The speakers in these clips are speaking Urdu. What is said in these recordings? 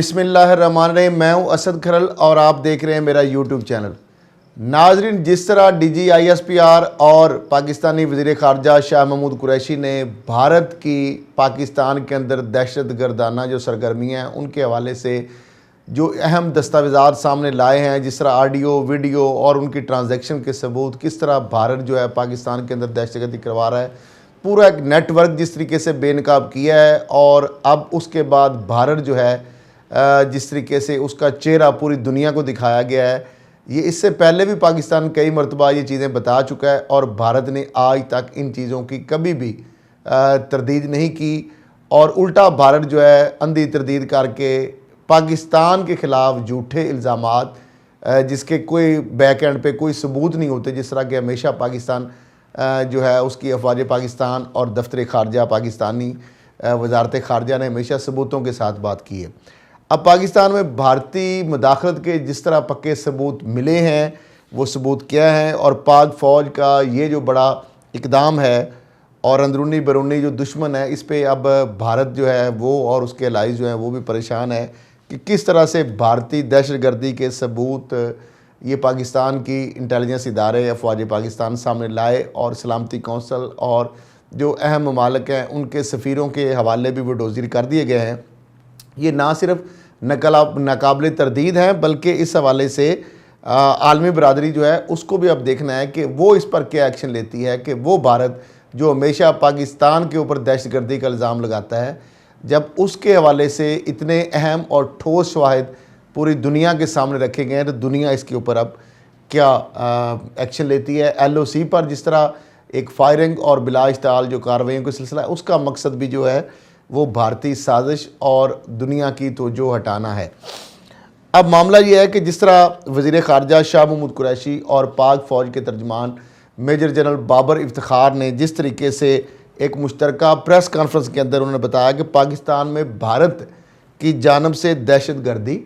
بسم اللہ الرحمن الرحیم۔ میں ہوں اسد کھرل اور آپ دیکھ رہے ہیں میرا یوٹیوب چینل۔ ناظرین، جس طرح D G I S P R اور پاکستانی وزیر خارجہ شاہ محمود قریشی نے بھارت کی پاکستان کے اندر دہشت گردانہ جو سرگرمیاں ہیں ان کے حوالے سے جو اہم دستاویزات سامنے لائے ہیں، جس طرح آڈیو ویڈیو اور ان کی ٹرانزیکشن کے ثبوت، کس طرح بھارت جو ہے پاکستان کے اندر دہشت گردی کروا رہا ہے، پورا ایک نیٹ ورک جس طریقے سے بے نقاب کیا ہے، اور اب اس کے بعد بھارت جو ہے جس طریقے سے اس کا چہرہ پوری دنیا کو دکھایا گیا ہے۔ یہ اس سے پہلے بھی پاکستان کئی مرتبہ یہ چیزیں بتا چکا ہے اور بھارت نے آج تک ان چیزوں کی کبھی بھی تردید نہیں کی، اور الٹا بھارت جو ہے اندھی تردید کر کے پاکستان کے خلاف جھوٹے الزامات جس کے کوئی بیک اینڈ پہ کوئی ثبوت نہیں ہوتے، جس طرح کہ ہمیشہ پاکستان جو ہے اس کی افواج پاکستان اور دفتر خارجہ پاکستانی وزارت خارجہ نے ہمیشہ ثبوتوں کے ساتھ بات کی ہے۔ اب پاکستان میں بھارتی مداخلت کے جس طرح پکے ثبوت ملے ہیں، وہ ثبوت کیا ہیں، اور پاک فوج کا یہ جو بڑا اقدام ہے اور اندرونی بیرونی جو دشمن ہے، اس پہ اب بھارت جو ہے وہ اور اس کے الائز جو ہیں وہ بھی پریشان ہے کہ کس طرح سے بھارتی دہشت گردی کے ثبوت یہ پاکستان کی انٹیلیجنس ادارے افواج پاکستان سامنے لائے، اور سلامتی کونسل اور جو اہم ممالک ہیں ان کے سفیروں کے حوالے بھی وہ ڈوزیر کر دیے گئے ہیں۔ یہ نہ صرف ناقابل تردید ہیں بلکہ اس حوالے سے عالمی برادری جو ہے اس کو بھی اب دیکھنا ہے کہ وہ اس پر کیا ایکشن لیتی ہے، کہ وہ بھارت جو ہمیشہ پاکستان کے اوپر دہشت گردی کا الزام لگاتا ہے، جب اس کے حوالے سے اتنے اہم اور ٹھوس شواہد پوری دنیا کے سامنے رکھے گئے ہیں تو دنیا اس کے اوپر اب کیا ایکشن لیتی ہے۔ ایل او سی پر جس طرح ایک فائرنگ اور بلا اشتعال جو کارروائیوں کا سلسلہ ہے، اس کا مقصد بھی جو ہے وہ بھارتی سازش اور دنیا کی توجہ ہٹانا ہے۔ اب معاملہ یہ ہے کہ جس طرح وزیر خارجہ شاہ محمود قریشی اور پاک فوج کے ترجمان میجر جنرل بابر افتخار نے جس طریقے سے ایک مشترکہ پریس کانفرنس کے اندر انہوں نے بتایا کہ پاکستان میں بھارت کی جانب سے دہشت گردی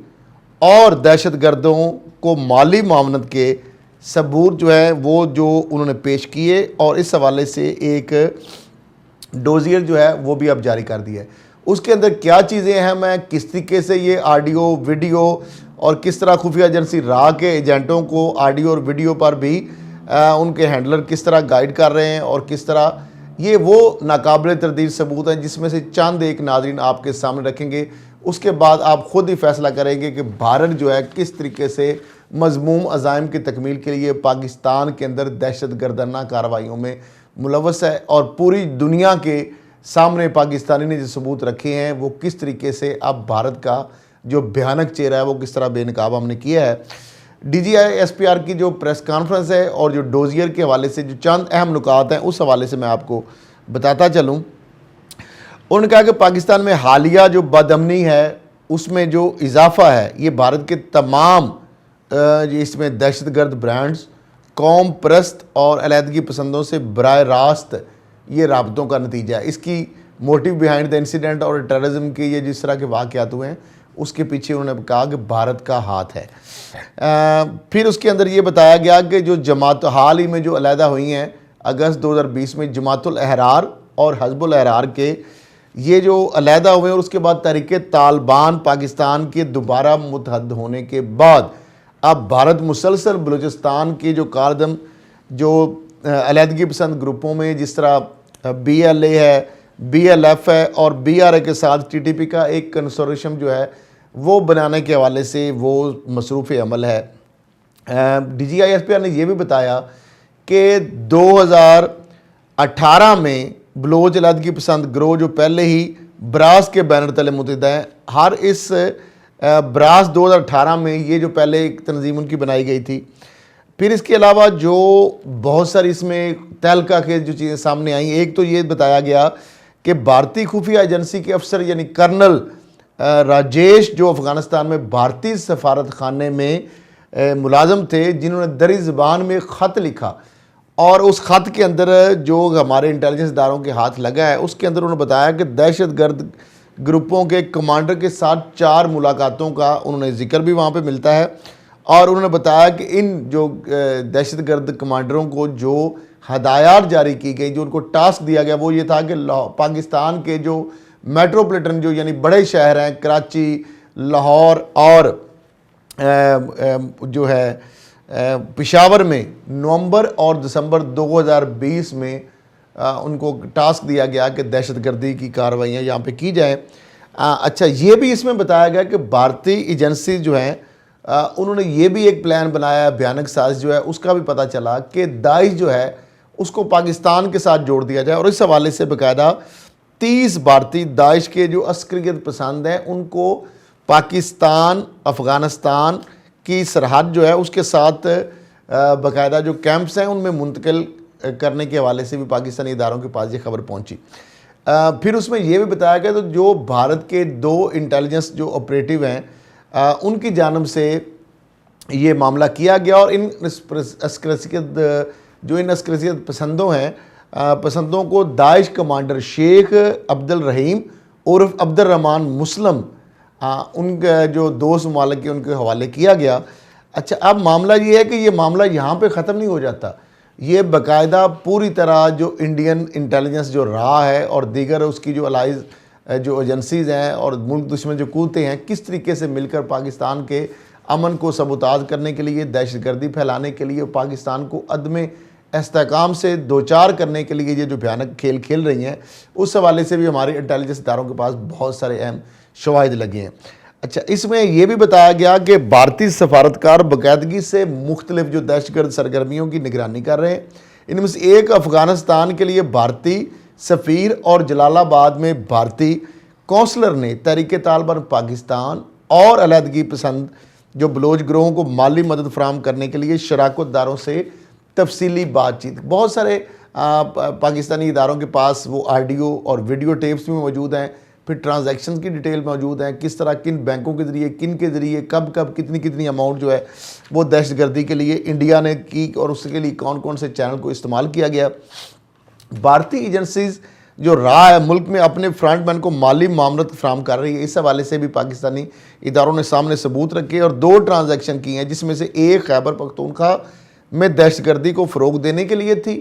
اور دہشت گردوں کو مالی معاونت کے ثبوت جو ہے وہ جو انہوں نے پیش کیے، اور اس حوالے سے ایک ڈوزیر جو ہے وہ بھی اب جاری کر دیا ہے۔ اس کے اندر کیا چیزیں اہم ہیں، کس طریقے سے یہ آڈیو ویڈیو اور کس طرح خفیہ ایجنسی راہ کے ایجنٹوں کو آڈیو اور ویڈیو پر بھی ان کے ہینڈلر کس طرح گائیڈ کر رہے ہیں، اور کس طرح یہ وہ ناقابل تردید ثبوت ہیں جس میں سے چند ایک ناظرین آپ کے سامنے رکھیں گے۔ اس کے بعد آپ خود ہی فیصلہ کریں گے کہ بھارت جو ہے کس طریقے سے مذموم عزائم کی تکمیل کے لیے پاکستان کے اندر دہشت گردانہ کارروائیوں میں ملوث ہے، اور پوری دنیا کے سامنے پاکستانی نے جو ثبوت رکھے ہیں وہ کس طریقے سے اب بھارت کا جو بھیانک چہرہ ہے وہ کس طرح بے نقاب ہم نے کیا ہے۔ D G I S P R کی جو پریس کانفرنس ہے اور جو ڈوزیئر کے حوالے سے جو چند اہم نکات ہیں اس حوالے سے میں آپ کو بتاتا چلوں۔ انہوں نے کہا کہ پاکستان میں حالیہ جو بد امنی ہے اس میں جو اضافہ ہے یہ بھارت کے تمام اس میں دہشت گرد برانڈز، قوم پرست اور علیحدگی پسندوں سے براہ راست یہ رابطوں کا نتیجہ ہے۔ اس کی موٹیو بیہائنڈ دا انسیڈنٹ اور ٹیررزم کے یہ جس طرح کے واقعات ہوئے ہیں اس کے پیچھے انہوں نے کہا کہ بھارت کا ہاتھ ہے۔ پھر اس کے اندر یہ بتایا گیا کہ جو جماعت حال ہی میں جو علیحدہ ہوئی ہیں اگست 2020 میں جماعت الاحرار اور حزب الاحرار کے یہ جو علیحدہ ہوئے، اور اس کے بعد تحریک طالبان پاکستان کے دوبارہ متحد ہونے کے بعد اب بھارت مسلسل بلوچستان کے جو کاردم جو علیحدگی پسند گروپوں میں جس طرح بی ایل اے ہے، بی ایل ایف ہے اور بی آر اے کے ساتھ ٹی ٹی پی کا ایک کنسورشم جو ہے وہ بنانے کے حوالے سے وہ مصروف عمل ہے۔ D G I S P R نے یہ بھی بتایا کہ 2018 میں بلوچ علیحدگی پسند گروہ جو پہلے ہی براس کے بینر تلے متحدہ ہیں، ہر اس براس 2018 میں یہ جو پہلے ایک تنظیم ان کی بنائی گئی تھی۔ پھر اس کے علاوہ جو بہت ساری اس میں تہلکہ کے جو چیزیں سامنے آئیں، ایک تو یہ بتایا گیا کہ بھارتی خفیہ ایجنسی کے افسر یعنی کرنل راجیش جو افغانستان میں بھارتی سفارت خانے میں ملازم تھے، جنہوں نے دری زبان میں خط لکھا، اور اس خط کے اندر جو ہمارے انٹیلیجنس اداروں کے ہاتھ لگا ہے اس کے اندر انہوں نے بتایا کہ دہشت گرد گروپوں کے کمانڈر کے ساتھ 4 ملاقاتوں کا انہوں نے ذکر بھی وہاں پہ ملتا ہے، اور انہوں نے بتایا کہ ان جو دہشت گرد کمانڈروں کو جو ہدایات جاری کی گئی، جو ان کو ٹاسک دیا گیا وہ یہ تھا کہ پاکستان کے جو میٹروپولیٹن جو یعنی بڑے شہر ہیں کراچی، لاہور اور جو ہے پشاور میں نومبر اور دسمبر 2020 میں ان کو ٹاسک دیا گیا کہ دہشت گردی کی کارروائیاں یہاں پہ کی جائیں۔ اچھا، یہ بھی اس میں بتایا گیا کہ بھارتی ایجنسی جو ہیں انہوں نے یہ بھی ایک پلان بنایا، بھیانک سازش جو ہے اس کا بھی پتہ چلا کہ داعش جو ہے اس کو پاکستان کے ساتھ جوڑ دیا جائے، اور اس حوالے سے باقاعدہ 30 بھارتی داعش کے جو عسکریت پسند ہیں ان کو پاکستان افغانستان کی سرحد جو ہے اس کے ساتھ باقاعدہ جو کیمپس ہیں ان میں منتقل کرنے کے حوالے سے بھی پاکستانی اداروں کے پاس یہ خبر پہنچی۔ پھر اس میں یہ بھی بتایا گیا تو جو بھارت کے 2 انٹیلیجنس جو آپریٹو ہیں ان کی جانب سے یہ معاملہ کیا گیا، اور ان عسکریت پسندوں کو داعش کمانڈر شیخ عبد الرحیم عرف عبد الرحمن مسلم ان کا جو 2 ممالک کے ان کے حوالے کیا گیا۔ اچھا، اب معاملہ یہ ہے کہ یہ معاملہ یہاں پہ ختم نہیں ہو جاتا، یہ باقاعدہ پوری طرح جو انڈین انٹیلیجنس جو رہا ہے اور دیگر اس کی جو الائز جو ایجنسیز ہیں اور ملک دشمن جو قوتیں ہیں کس طریقے سے مل کر پاکستان کے امن کو سبوتاژ کرنے کے لیے، دہشت گردی پھیلانے کے لیے، پاکستان کو عدم استحکام سے دوچار کرنے کے لیے یہ جو بھیانک کھیل کھیل رہی ہیں، اس حوالے سے بھی ہمارے انٹیلیجنس اداروں کے پاس بہت سارے اہم شواہد لگے ہیں۔ اچھا، اس میں یہ بھی بتایا گیا کہ بھارتی سفارتکار باقاعدگی سے مختلف جو دہشت گرد سرگرمیوں کی نگرانی کر رہے ہیں، ان میں سے ایک افغانستان کے لیے بھارتی سفیر اور جلال آباد میں بھارتی کونسلر نے تحریک طالبان پاکستان اور علیحدگی پسند جو بلوچ گروہوں کو مالی مدد فراہم کرنے کے لیے شراکت داروں سے تفصیلی بات چیت۔ بہت سارے پاکستانی اداروں کے پاس وہ آڈیو اور ویڈیو ٹیپس بھی موجود ہیں، پھر ٹرانزیکشنز کی ڈیٹیل موجود ہیں، کس طرح کن بینکوں کے ذریعے کن کے ذریعے کب کتنی اماؤنٹ جو ہے وہ دہشت گردی کے لیے انڈیا نے کی، اور اس کے لیے کون کون سے چینل کو استعمال کیا گیا۔ بھارتی ایجنسیز جو راہ ہے ملک میں اپنے فرنٹ مین کو مالی معاونت فراہم کر رہی ہے، اس حوالے سے بھی پاکستانی اداروں نے سامنے ثبوت رکھے اور 2 ٹرانزیکشن کی ہیں، جس میں سے ایک خیبر پختونخوا میں دہشت گردی کو فروغ دینے کے لیے تھی،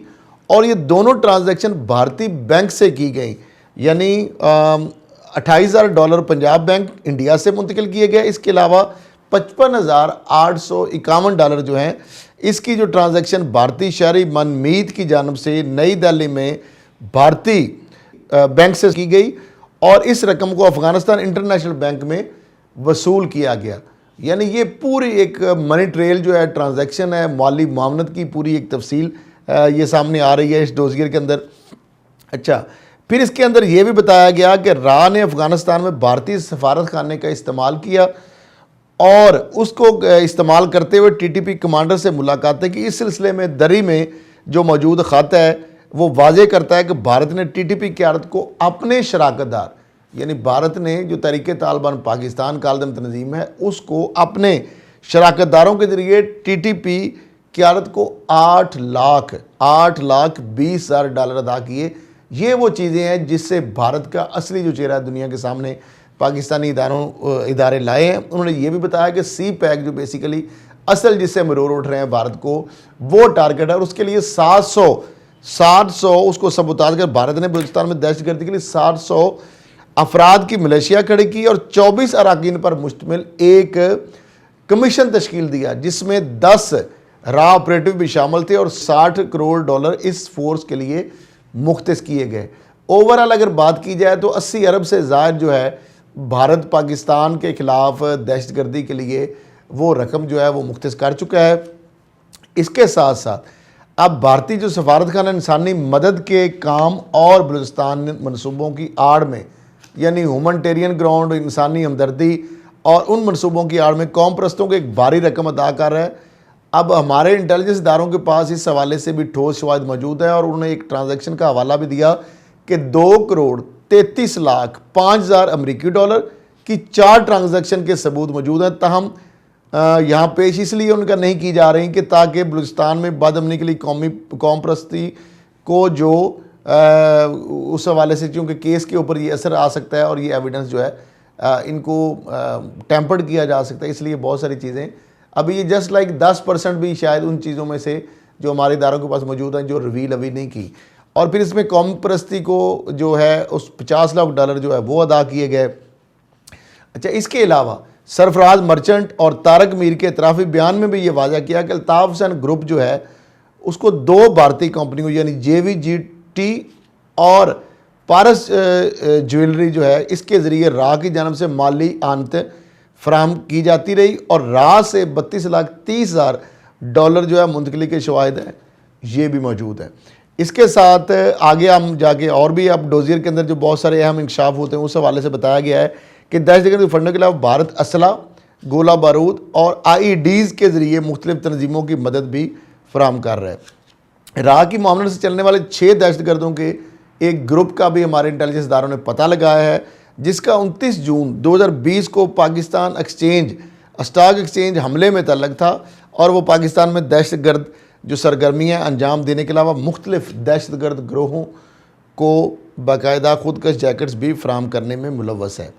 اور یہ دونوں ٹرانزیکشن بھارتی بینک سے کی گئیں، یعنی $28,000 پنجاب بینک انڈیا سے منتقل کیے گئے، اس کے علاوہ $55,851 جو ہیں اس کی جو ٹرانزیکشن بھارتی شہری منمیت کی جانب سے نئی دہلی میں بھارتی بینک سے کی گئی، اور اس رقم کو افغانستان انٹرنیشنل بینک میں وصول کیا گیا۔ یعنی یہ پوری ایک منی ٹریل جو ہے ٹرانزیکشن ہے، مالی معاونت کی پوری ایک تفصیل یہ سامنے آ رہی ہے اس ڈوزیر کے اندر۔ اچھا، پھر اس کے اندر یہ بھی بتایا گیا کہ راہ نے افغانستان میں بھارتی سفارت خانے کا استعمال کیا اور اس کو استعمال کرتے ہوئے ٹی ٹی پی کمانڈر سے ملاقاتیں کی۔ اس سلسلے میں دری میں جو موجود خط ہے وہ واضح کرتا ہے کہ بھارت نے ٹی ٹی پی قیادت کو اپنے شراکت دار، یعنی بھارت نے جو تحریک طالبان پاکستان کالعدم تنظیم ہے اس کو اپنے شراکت داروں کے ذریعے ٹی ٹی پی قیادت کو $8,20,000 ادا کیے۔ یہ وہ چیزیں ہیں جس سے بھارت کا اصلی جو چہرہ دنیا کے سامنے پاکستانی ادارے لائے ہیں۔ انہوں نے یہ بھی بتایا کہ سی پیک جو بیسیکلی اصل جس سے مرور اٹھ رہے ہیں بھارت کو، وہ ٹارگٹ ہے، اور اس کے لیے 700 اس کو سبوتاژ کر بھارت نے بلوچستان میں دہشت گردی کے لیے 700 افراد کی ملیشیا کھڑی کی اور 24 اراکین پر مشتمل ایک کمیشن تشکیل دیا، جس میں 10 را آپریٹو بھی شامل تھے اور $60 کروڑ اس فورس کے لیے مختص کیے گئے۔ اوورال اگر بات کی جائے تو 80 ارب سے زائد جو ہے بھارت پاکستان کے خلاف دہشت گردی کے لیے وہ رقم جو ہے وہ مختص کر چکا ہے۔ اس کے ساتھ ساتھ اب بھارتی جو سفارت خانہ انسانی مدد کے کام اور بلوچستان منصوبوں کی آڑ میں، یعنی ہیومنٹیرین گراؤنڈ، انسانی ہمدردی اور ان منصوبوں کی آڑ میں قوم پرستوں کو ایک بھاری رقم ادا کر رہا ہے۔ اب ہمارے انٹیلیجنس اداروں کے پاس اس حوالے سے بھی ٹھوس شواہد موجود ہے، اور انہوں نے ایک ٹرانزیکشن کا حوالہ بھی دیا کہ $2,33,05,000 کی 4 ٹرانزیکشن کے ثبوت موجود ہیں، تاہم یہاں پیش اس لیے ان کا نہیں کی جا رہی کہ تاکہ بلوچستان میں بد امنی کے لیے قوم پرستی کو جو اس حوالے سے چونکہ کیس کے اوپر یہ اثر آ سکتا ہے اور یہ ایویڈنس جو ہے ان کو ٹیمپرڈ کیا جا سکتا ہے، اس لیے بہت ساری چیزیں ابھی یہ جسٹ لائک 10% بھی شاید ان چیزوں میں سے جو ہمارے اداروں کے پاس موجود ہیں جو ریویل ابھی نہیں کی۔ اور پھر اس میں قوم پرستی کو جو ہے اس $50 لاکھ جو ہے وہ ادا کیے گئے۔ اچھا، اس کے علاوہ سرفراز مرچنٹ اور طارق میر کے اعترافی بیان میں بھی یہ واضح کیا کہ الطاف حسین گروپ جو ہے اس کو 2 بھارتی کمپنیوں یعنی JVGT اور پارس جویلری جو ہے اس کے ذریعے را کی جانب سے مالی آمد فراہم کی جاتی رہی اور را سے 32,30,000 ڈالر جو ہے منتقلی کے شواہد ہیں یہ بھی موجود ہیں۔ اس کے ساتھ آگے ہم جا کے اور بھی اب ڈوزیر کے اندر جو بہت سارے اہم انکشاف ہوتے ہیں اس حوالے سے بتایا گیا ہے کہ دہشت گردی فنڈوں کے علاوہ بھارت اسلحہ، گولہ بارود اور IEDs کے ذریعے مختلف تنظیموں کی مدد بھی فراہم کر رہا ہے۔ را کی معاملے سے چلنے والے 6 دہشت گردوں کے ایک گروپ کا بھی ہمارے انٹیلیجنس اداروں نے پتہ لگایا ہے جس کا 29 جون 2020 کو پاکستان اسٹاک ایکسچینج حملے میں تعلق تھا اور وہ پاکستان میں دہشت گرد جو سرگرمیاں انجام دینے کے علاوہ مختلف دہشت گرد گروہوں کو باقاعدہ خودکش جیکٹس بھی فراہم کرنے میں ملوث ہے۔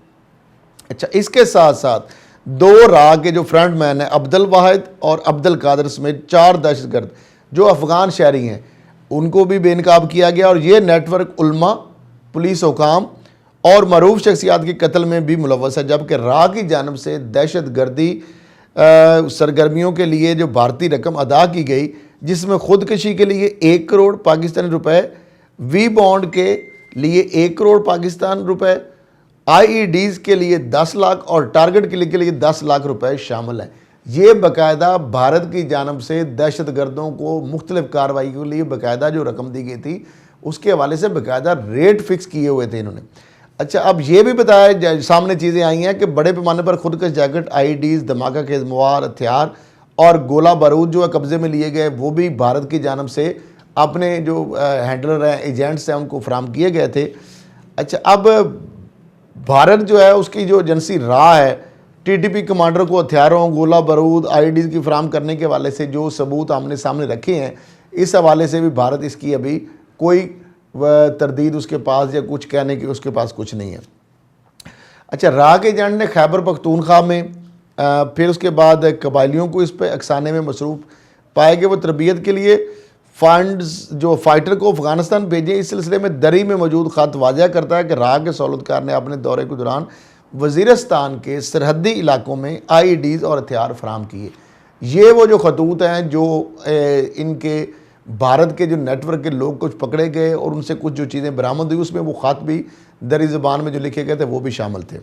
اچھا، اس کے ساتھ ساتھ 2 را کے جو فرنٹ مین ہیں عبد الواحد اور عبد القادر سمیت 4 دہشت گرد جو افغان شہری ہیں ان کو بھی بے نقاب کیا گیا اور یہ نیٹ ورک علماء، پولیس حکام اور معروف شخصیات کے قتل میں بھی ملوث ہے، جبکہ را کی جانب سے دہشت گردی سرگرمیوں کے لیے جو بھارتی رقم ادا کی گئی جس میں خودکشی کے لیے 1 کروڑ پاکستانی روپے، وی بانڈ کے لیے 1 کروڑ پاکستان روپے، IEDs کے لیے 10 لاکھ اور ٹارگٹ کلک کے لیے 10 لاکھ روپے شامل ہیں۔ یہ باقاعدہ بھارت کی جانب سے دہشت گردوں کو مختلف کارروائی کے لیے باقاعدہ جو رقم دی گئی تھی اس کے حوالے سے باقاعدہ ریٹ فکس کیے ہوئے تھے انہوں نے۔ اچھا، اب یہ بھی بتایا سامنے چیزیں آئی ہیں کہ بڑے پیمانے پر خودکش جیکٹ، IEDs، دھماکہ خیز مواد، ہتھیار اور گولہ بارود جو ہے قبضے میں لیے گئے وہ بھی بھارت کی جانب سے اپنے جو ہینڈلر ہیں، ایجنٹس ہیں ان کو فراہم کیے گئے تھے۔ اچھا، اب بھارت جو ہے اس کی جو ایجنسی را ہے TTP کمانڈر کو ہتھیاروں، گولہ بارود، IEDs کی فراہم کرنے کے حوالے سے جو ثبوت ہم نے سامنے رکھے ہیں اس حوالے سے بھی بھارت اس کی ابھی کوئی تردید اس کے پاس یا کچھ کہنے کی اس کے پاس کچھ نہیں ہے۔ اچھا، را کے ایجنٹ نے خیبر پختونخوا میں پھر اس کے بعد قبائلیوں کو اس پہ اکسانے میں مصروف پائے کہ وہ تربیت کے لیے فنڈز جو فائٹر کو افغانستان بھیجیں۔ اس سلسلے میں دری میں موجود خط واضح کرتا ہے کہ را کے سہولتکار نے اپنے دورے کے دوران وزیرستان کے سرحدی علاقوں میں IEDs اور ہتھیار فراہم کیے۔ یہ وہ جو خطوط ہیں جو ان کے بھارت کے جو نیٹ ورک کے لوگ کچھ پکڑے گئے اور ان سے کچھ جو چیزیں برآمد ہوئی اس میں وہ خط بھی دری زبان میں جو لکھے گئے تھے وہ بھی شامل تھے۔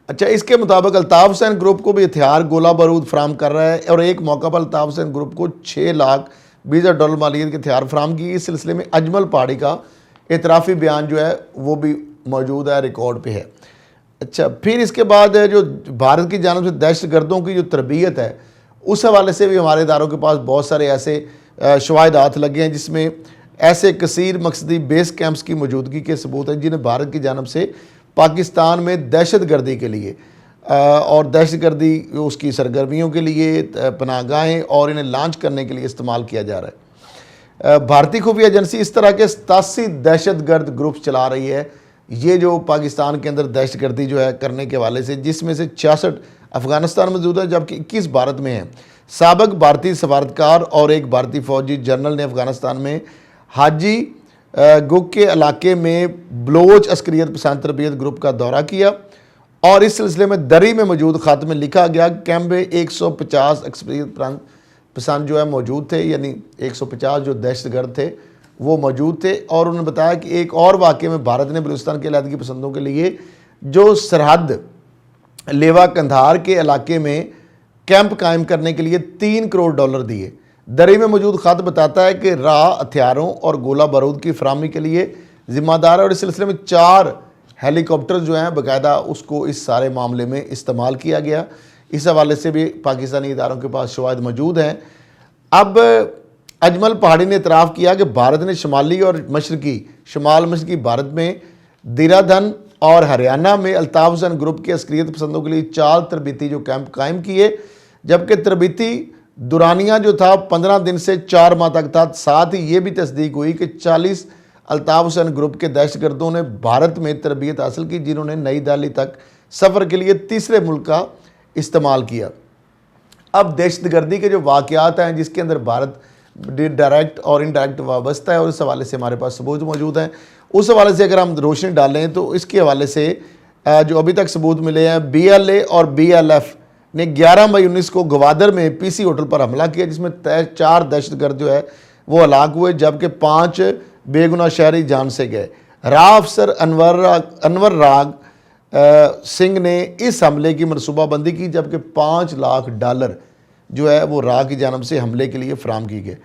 اچھا، اس کے مطابق الطاف حسین گروپ کو بھی ہتھیار، گولہ بارود فراہم کر رہا ہے اور ایک موقع پر الطاف حسین گروپ کو 6,20,000 مالیت کے ہتھیار فراہم کی۔ اس سلسلے میں اجمل پہاڑی کا اعترافی بیان جو ہے وہ بھی موجود ہے، ریکارڈ پہ ہے۔ اچھا، پھر اس کے بعد جو بھارت کی جانب سے دہشت گردوں کی جو تربیت ہے اس حوالے سے بھی ہمارے اداروں کے پاس بہت سارے ایسے شواہدات لگے ہیں جس میں ایسے کثیر مقصدی بیس کیمپس کی موجودگی کے ثبوت ہیں جنہیں بھارت کی جانب سے پاکستان میں دہشت گردی کے لیے اور دہشت گردی اس کی سرگرمیوں کے لیے پناہ گاہیں اور انہیں لانچ کرنے کے لیے استعمال کیا جا رہا ہے۔ بھارتی خفیہ ایجنسی اس طرح کے 87 دہشت گرد گروپس چلا رہی ہے یہ جو پاکستان کے اندر دہشت گردی جو ہے کرنے کے حوالے سے، جس میں سے 66 افغانستان میں موجود ہے جبکہ 21 بھارت میں ہیں۔ سابق بھارتی سفارتکار اور ایک بھارتی فوجی جنرل نے افغانستان میں حاجی گگ کے علاقے میں بلوچ عسکریت پسند تربیت گروپ کا دورہ کیا اور اس سلسلے میں دری میں موجود خط میں لکھا گیا کیمپ میں 150 عسکریت پسند جو ہے موجود تھے، یعنی 150 جو دہشت گرد تھے وہ موجود تھے، اور انہوں نے بتایا کہ ایک اور واقعے میں بھارت نے بلوچستان کے علیحدگی پسندوں کے لیے جو سرحد لیوا کندھار کے علاقے میں کیمپ قائم کرنے کے لیے 3 کروڑ ڈالر دیے۔ دری میں موجود خط بتاتا ہے کہ را ہتھیاروں اور گولہ بارود کی فراہمی کے لیے ذمہ دار ہے اور اس سلسلے میں 4 ہیلی کاپٹر جو ہیں باقاعدہ اس کو اس سارے معاملے میں استعمال کیا گیا۔ اس حوالے سے بھی پاکستانی اداروں کے پاس شواہد موجود ہیں۔ اب اجمل پہاڑی نے اعتراف کیا کہ بھارت نے شمال مشرقی بھارت میں دیرہ دھن اور ہریانہ میں الطاف حسین گروپ کے عسکریت پسندوں کے لیے 4 تربیتی جو کیمپ قائم کیے، جبکہ تربیتی دورانیہ جو تھا 15 دن سے 4 ماہ تک تھا۔ ساتھ ہی یہ بھی تصدیق ہوئی کہ 40 الطاف حسین گروپ کے دہشت گردوں نے بھارت میں تربیت حاصل کی جنہوں نے نئی دہلی تک سفر کے لیے تیسرے ملک کا استعمال کیا۔ اب دہشت گردی کے جو واقعات ہیں جس کے اندر بھارت ڈائریکٹ اور انڈائریکٹ وابستہ ہے اور اس حوالے سے ہمارے پاس ثبوت موجود ہیں، اس حوالے سے اگر ہم روشنی ڈالیں تو اس کے حوالے سے جو ابھی تک ثبوت ملے ہیں، BLA اور BLF نے 11 مئی 19 کو گوادر میں PC ہوٹل پر حملہ کیا، جس میں 4 دہشت گرد جو ہے وہ ہلاک ہوئے، جبکہ 5 بے گناہ شہری جان سے گئے۔ راہ افسر انور راگ سنگھ نے اس حملے کی منصوبہ بندی کی، جبکہ $5 لاکھ جو ہے وہ راہ کی جانب سے حملے کے لیے فراہم کی گئے۔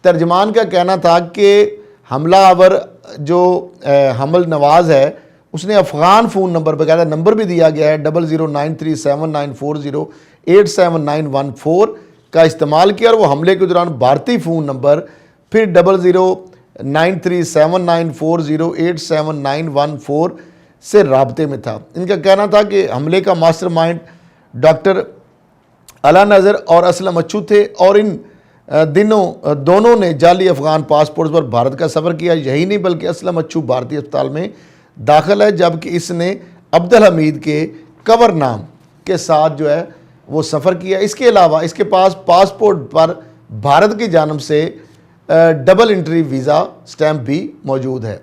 ترجمان کا کہنا تھا کہ حملہ آور جو حمل نواز ہے اس نے افغان فون نمبر باقاعدہ نمبر بھی دیا گیا ہے 009379408791 کا استعمال کیا، اور وہ حملے کے دوران بھارتی فون نمبر پھر 009379408791 سے رابطے میں تھا۔ ان کا کہنا تھا کہ حملے کا ماسٹر مائنڈ ڈاکٹر علا نظر اور اسلم اچھو تھے، اور ان دونوں نے جعلی افغان پاسپورٹ پر بھارت کا سفر کیا۔ یہی نہیں بلکہ اسلم اچھو بھارتی اسپتال میں داخل ہے، جبکہ اس نے عبدالحمید کے کور نام کے ساتھ جو ہے وہ سفر کیا۔ اس کے علاوہ اس کے پاس پاسپورٹ پر بھارت کی جانب سے ڈبل انٹری ویزا سٹیمپ بھی موجود ہے۔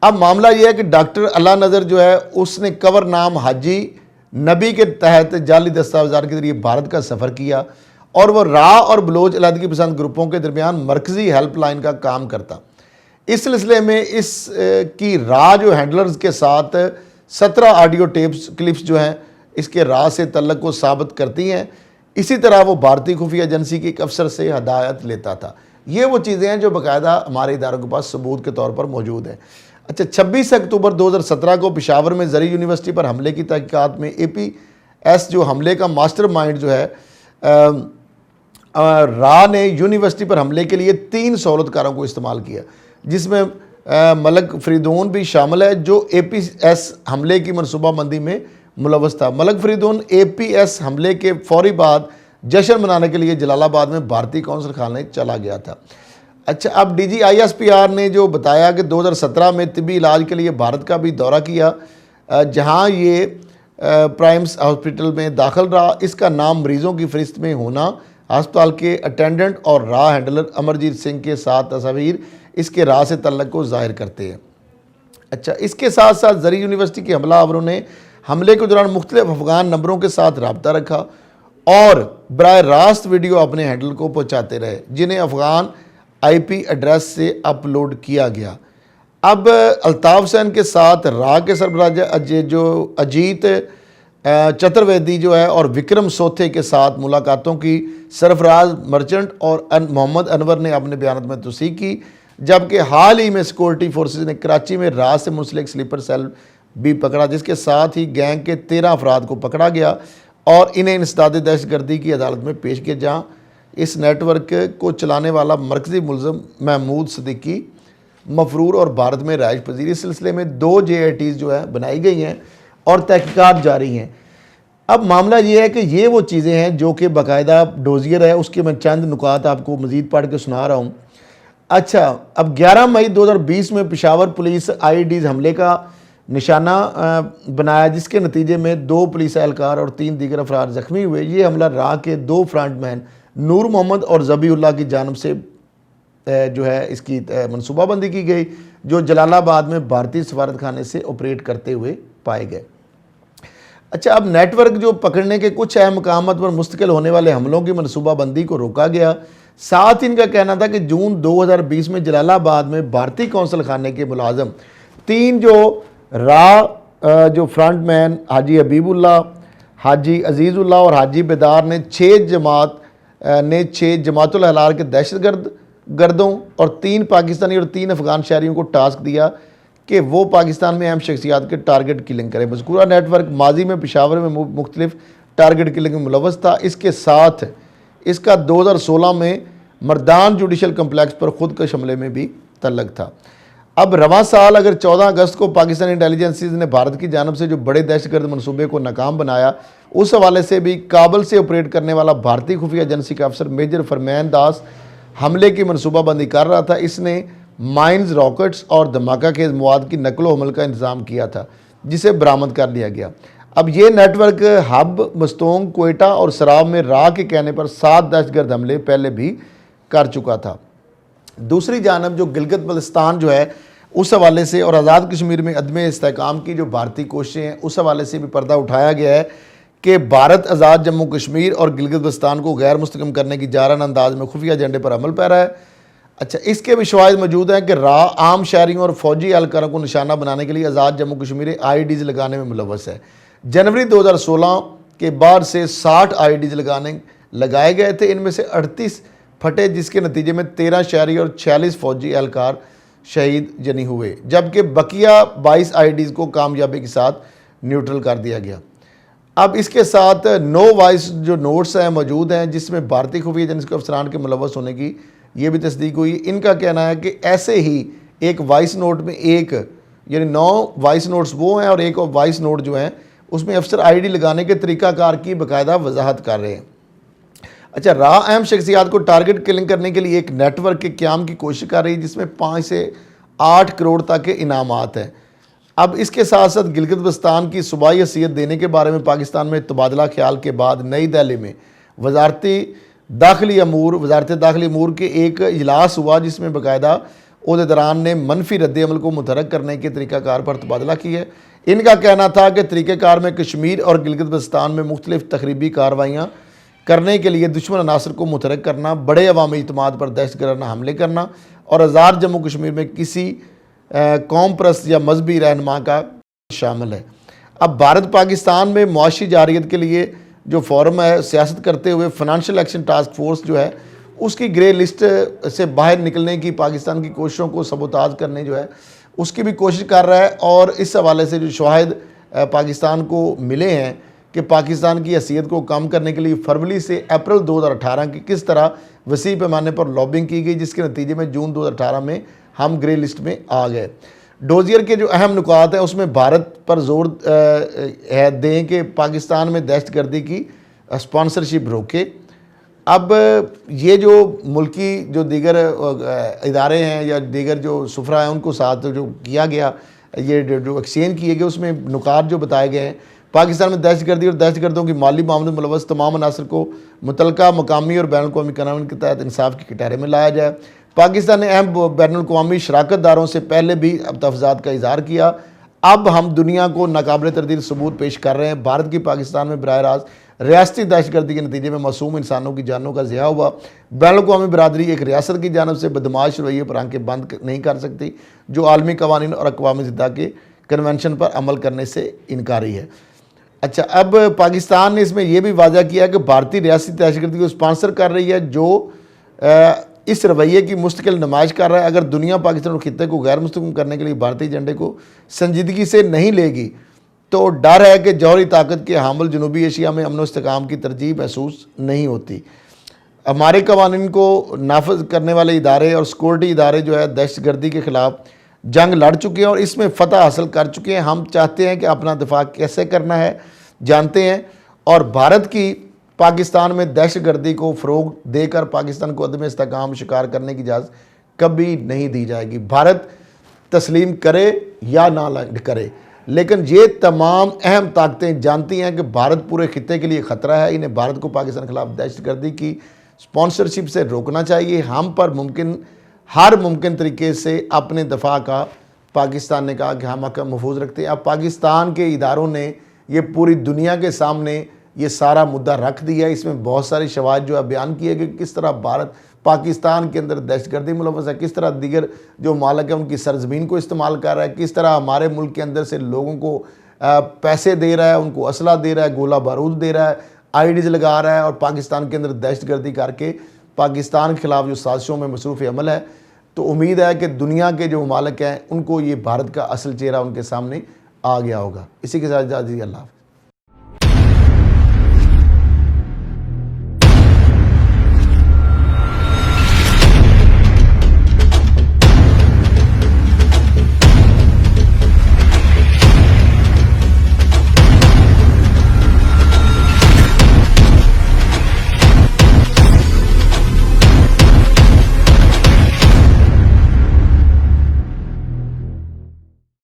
اب معاملہ یہ ہے کہ ڈاکٹر علا نظر جو ہے اس نے کور نام حاجی نبی کے تحت جعلی دستاویزات کے ذریعے بھارت کا سفر کیا، اور وہ راہ اور بلوچ علیحدگی پسند گروپوں کے درمیان مرکزی ہیلپ لائن کا کام کرتا۔ اس سلسلے میں اس کی راہ جو ہینڈلرز کے ساتھ 17 آڈیو ٹیپس کلپس جو ہیں اس کے راہ سے تعلق کو ثابت کرتی ہیں۔ اسی طرح وہ بھارتی خفیہ ایجنسی کے ایک افسر سے ہدایت لیتا تھا۔ یہ وہ چیزیں ہیں جو باقاعدہ ہمارے اداروں کے پاس ثبوت کے طور پر موجود ہیں۔ اچھا، 26 اکتوبر 2017 کو پشاور میں زرعی یونیورسٹی پر حملے کی تحقیقات میں APS جو حملے کا ماسٹر مائنڈ جو ہے راہ نے یونیورسٹی پر حملے کے لیے 3 سہولت کاروں کو استعمال کیا، جس میں ملک فریدون بھی شامل ہے جو APS حملے کی منصوبہ بندی میں ملوث تھا۔ ملک فریدون APS حملے کے فوری بعد جشن منانے کے لیے جلال آباد میں بھارتی قونصل خانے چلا گیا تھا۔ اچھا، اب DG ISPR نے جو بتایا کہ 2017 میں طبی علاج کے لیے بھارت کا بھی دورہ کیا، جہاں یہ پرائمس ہاسپٹل میں داخل رہا۔ اس کا نام مریضوں کی فہرست میں ہونا ہسپتال کے اٹینڈنٹ اور راہ ہینڈلر امرجیت سنگھ کے ساتھ تصاویر اس کے راہ سے تعلق کو ظاہر کرتے ہیں۔ اچھا، اس کے ساتھ ساتھ زرعی یونیورسٹی کے حملہ آوروں نے حملے کے دوران مختلف افغان نمبروں کے ساتھ رابطہ رکھا اور براہ راست ویڈیو اپنے ہینڈل کو پہنچاتے رہے، جنہیں افغان IP ایڈریس سے اپلوڈ کیا گیا۔ اب الطاف حسین کے ساتھ راہ کے سربراہ جو اجیت چترویدی جو ہے اور وکرم سوتھے کے ساتھ ملاقاتوں کی سرفراز مرچنٹ اور محمد انور نے اپنے بیانات میں تصدیق کی، جبکہ حال ہی میں سیکورٹی فورسز نے کراچی میں راہ سے منسلک سلیپر سیل بھی پکڑا، جس کے ساتھ ہی گینگ کے 13 افراد کو پکڑا گیا اور انہیں انسداد دہشت گردی کی عدالت میں پیش کیا، جہاں اس نیٹ ورک کو چلانے والا مرکزی ملزم محمود صدیقی مفرور اور بھارت میں رہائش پذیر۔ اس سلسلے میں 2 JITs جو ہے بنائی گئی ہیں اور تحقیقات جاری ہیں۔ اب معاملہ یہ ہے کہ یہ وہ چیزیں ہیں جو کہ باقاعدہ ڈوزیئر ہے، اس کے میں چند نکات آپ کو مزید پڑھ کے سنا رہا ہوں۔ اچھا، اب 11 مئی 2020 میں پشاور پولیس IEDs حملے کا نشانہ بنایا، جس کے نتیجے میں 2 پولیس اہلکار اور 3 دیگر افراد زخمی ہوئے۔ یہ حملہ راہ کے 2 فرنٹ مین نور محمد اور ذبی اللہ کی جانب سے جو ہے اس کی منصوبہ بندی کی گئی، جو جلال آباد میں بھارتی سفارت خانے سے آپریٹ کرتے ہوئے پائے گئے۔ اچھا، اب نیٹ ورک جو پکڑنے کے کچھ اہم مقامات پر مستقل ہونے والے حملوں کی منصوبہ بندی کو روکا گیا۔ ساتھ ان کا کہنا تھا کہ جون 2020 میں جلال آباد میں بھارتی قونصل خانے کے ملازم 3 جو راہ جو فرنٹ مین حاجی حبیب اللہ، حاجی عزیز اللہ اور حاجی بیدار نے 6 جماعت الہلال کے دہشت گردوں اور 3 پاکستانی اور 3 افغان شہریوں کو ٹاسک دیا کہ وہ پاکستان میں اہم شخصیات کے ٹارگٹ کلنگ کریں۔ مذکورہ نیٹ ورک ماضی میں پشاور میں مختلف ٹارگٹ کلنگ میں ملوث تھا۔ اس کے ساتھ اس کا 2016 میں مردان جوڈیشل کمپلیکس پر خودکش حملے میں بھی تعلق تھا۔ اب رواں سال اگر 14 اگست کو پاکستانی انٹیلیجنسز نے بھارت کی جانب سے جو بڑے دہشت گرد منصوبے کو ناکام بنایا، اس حوالے سے بھی کابل سے آپریٹ کرنے والا بھارتی خفیہ ایجنسی کا افسر میجر فرمین داس حملے کی منصوبہ بندی کر رہا تھا۔ اس نے مائنز، راکٹس اور دھماکہ خیز مواد کی نقل و حمل کا انتظام کیا تھا، جسے برآمد کر لیا گیا۔ اب یہ network hub Mastung, Quetta اور سراب میں راہ کے کہنے پر 7 دہشت گرد حملے پہلے بھی کر چکا تھا۔ دوسری جانب جو گلگت بلتستان جو ہے اس حوالے سے اور آزاد کشمیر میں عدم استحکام کی جو بھارتی کوششیں ہیں اس حوالے سے بھی پردہ اٹھایا گیا ہے کہ بھارت آزاد جموں کشمیر اور گلگت بلتستان کو غیر مستحکم کرنے کی جارحانہ انداز میں خفیہ ایجنڈے پر عمل پیرا ہے۔ اچھا، اس کے بھی شواہد موجود ہیں کہ عام شہریوں اور فوجی اہلکاروں کو نشانہ بنانے کے لیے آزاد جموں کشمیر آئی ڈیز لگانے میں ملوث ہے۔ جنوری 2016 کے بعد سے 60 آئی ڈیز لگائے گئے تھے، ان میں سے 38 پھٹے، جس کے نتیجے میں 13 شہری اور 46 فوجی اہلکار شہید ہوئے، جبکہ بقیہ 22 آئی ڈیز کو کامیابی کے ساتھ نیوٹرل کر دیا گیا۔ اب اس کے ساتھ 9 وائس جو نوٹس ہیں موجود ہیں، جس میں بھارتی خفیہ ایجنسی کے افسران کے ملوث ہونے کی یہ بھی تصدیق ہوئی۔ ان کا کہنا ہے کہ ایسے ہی ایک وائس نوٹ میں یعنی 9 وائس نوٹس وہ ہیں اور ایک وائس نوٹ جو ہیں اس میں افسر آئی ڈی لگانے کے طریقہ کار کی باقاعدہ وضاحت کر رہے ہیں۔ اچھا، اہم شخصیات کو ٹارگٹ کلنگ کرنے کے لیے ایک نیٹ ورک کے قیام کی کوشش کر رہی ہے، جس میں 5 سے 8 کروڑ تک کے انعامات ہیں۔ اب اس کے ساتھ ساتھ گلگت بلتستان کی صوبائی حیثیت دینے کے بارے میں پاکستان میں تبادلہ خیال کے بعد نئی دہلی میں وزارت داخلی امور کے ایک اجلاس ہوا، جس میں باقاعدہ عہدیداران نے منفی رد عمل کو متحرک کرنے کے طریقہ کار پر تبادلہ کیا ہے۔ ان کا کہنا تھا کہ طریقہ کار میں کشمیر اور گلگت بلتستان میں مختلف تخریبی کارروائیاں کرنے کے لیے دشمن عناصر کو متحرک کرنا، بڑے عوامی اعتماد پر دہشت گردانہ حملے کرنا اور آزاد جموں کشمیر میں کسی قوم پرست یا مذہبی رہنما کا شامل ہے۔ اب بھارت پاکستان میں معاشی جارحیت کے لیے جو فورم ہے سیاست کرتے ہوئے فائنینشیل ایکشن ٹاسک فورس جو ہے اس کی گرے لسٹ سے باہر نکلنے کی پاکستان کی کوششوں کو سبوتاژ کرنے جو ہے اس کی بھی کوشش کر رہا ہے، اور اس حوالے سے جو شواہد پاکستان کو ملے ہیں کہ پاکستان کی حیثیت کو کم کرنے کے لیے فروری سے اپریل 2018 کی کس طرح وسیع پیمانے پر لابنگ کی گئی، جس کے نتیجے میں جون 2018 میں ہم گرے لسٹ میں آ گئے۔ ڈوزیئر کے جو اہم نکات ہیں اس میں بھارت پر زور دیں کہ پاکستان میں دہشت گردی کی اسپانسرشپ روکے۔ اب یہ جو ملکی جو دیگر ادارے ہیں یا دیگر جو سفرا ہیں ان کو ساتھ جو کیا گیا، یہ جو ایکسچینج کیے گئے، اس میں نکات جو بتائے گئے ہیں، پاکستان میں دہشت گردی اور دہشت گردوں کی مالی معاملوں میں ملوث تمام عناصر کو متعلقہ مقامی اور بین الاقوامی قوانین کے تحت انصاف کی کٹہرے میں لایا جائے۔ پاکستان نے اہم بین الاقوامی شراکت داروں سے پہلے بھی تفضیلات کا اظہار کیا۔ اب ہم دنیا کو ناقابل تردید ثبوت پیش کر رہے ہیں۔ بھارت کی پاکستان میں براہ راست ریاستی دہشت گردی کے نتیجے میں معصوم انسانوں کی جانوں کا ضیاع ہوا۔ بین الاقوامی برادری ایک ریاست کی جانب سے بدمعاش رویے پر آنکھیں بند نہیں کر سکتی، جو عالمی قوانین اور اقوام متحدہ کے کنونشن پر عمل کرنے سے انکاری ہے۔ اچھا، اب پاکستان نے اس میں یہ بھی واضح کیا کہ بھارتی ریاستی دہشت گردی کو اسپانسر کر رہی ہے، جو اس رویے کی مستقل نمائش کر رہا ہے۔ اگر دنیا پاکستان اور خطے کو غیر مستحکم کرنے کے لیے بھارتی ایجنڈے کو سنجیدگی سے نہیں لے گی تو ڈر ہے کہ جوہری طاقت کے حامل جنوبی ایشیا میں امن و استحکام کی ترجیح محسوس نہیں ہوتی۔ ہمارے قوانین کو نافذ کرنے والے ادارے اور سیکورٹی ادارے جو ہے دہشت گردی کے خلاف جنگ لڑ چکے ہیں اور اس میں فتح حاصل کر چکے ہیں۔ ہم چاہتے ہیں کہ اپنا دفاع کیسے کرنا ہے جانتے ہیں، اور بھارت کی پاکستان میں دہشت گردی کو فروغ دے کر پاکستان کو عدم استحکام شکار کرنے کی اجازت کبھی نہیں دی جائے گی۔ بھارت تسلیم کرے یا نہ کرے، لیکن یہ تمام اہم طاقتیں جانتی ہیں کہ بھارت پورے خطے کے لیے خطرہ ہے۔ انہیں بھارت کو پاکستان کے خلاف دہشت گردی کی اسپانسرشپ سے روکنا چاہیے۔ ہم پر ہر ممکن طریقے سے اپنے دفاع کا پاکستان نے کہا کہ ہم حق محفوظ رکھتے ہیں۔ اب پاکستان کے اداروں نے یہ پوری دنیا کے سامنے یہ سارا مدعا رکھ دیا ہے۔ اس میں بہت ساری شواہد جو ہے بیان کیے گئے، کس طرح بھارت پاکستان کے اندر دہشت گردی ملوث ہے، کس طرح دیگر جو ممالک ہیں ان کی سرزمین کو استعمال کر رہا ہے، کس طرح ہمارے ملک کے اندر سے لوگوں کو پیسے دے رہا ہے، ان کو اسلحہ دے رہا ہے، گولہ بارود دے رہا ہے، آئی ڈیز لگا رہا ہے، اور پاکستان کے اندر دہشت گردی کر کے پاکستان کے خلاف جو سازشوں میں مصروف عمل ہے۔ تو امید ہے کہ دنیا کے جو ممالک ہیں ان کو یہ بھارت کا اصل چہرہ ان کے سامنے آ گیا ہوگا۔ اسی کے ساتھ اللہ حافظ۔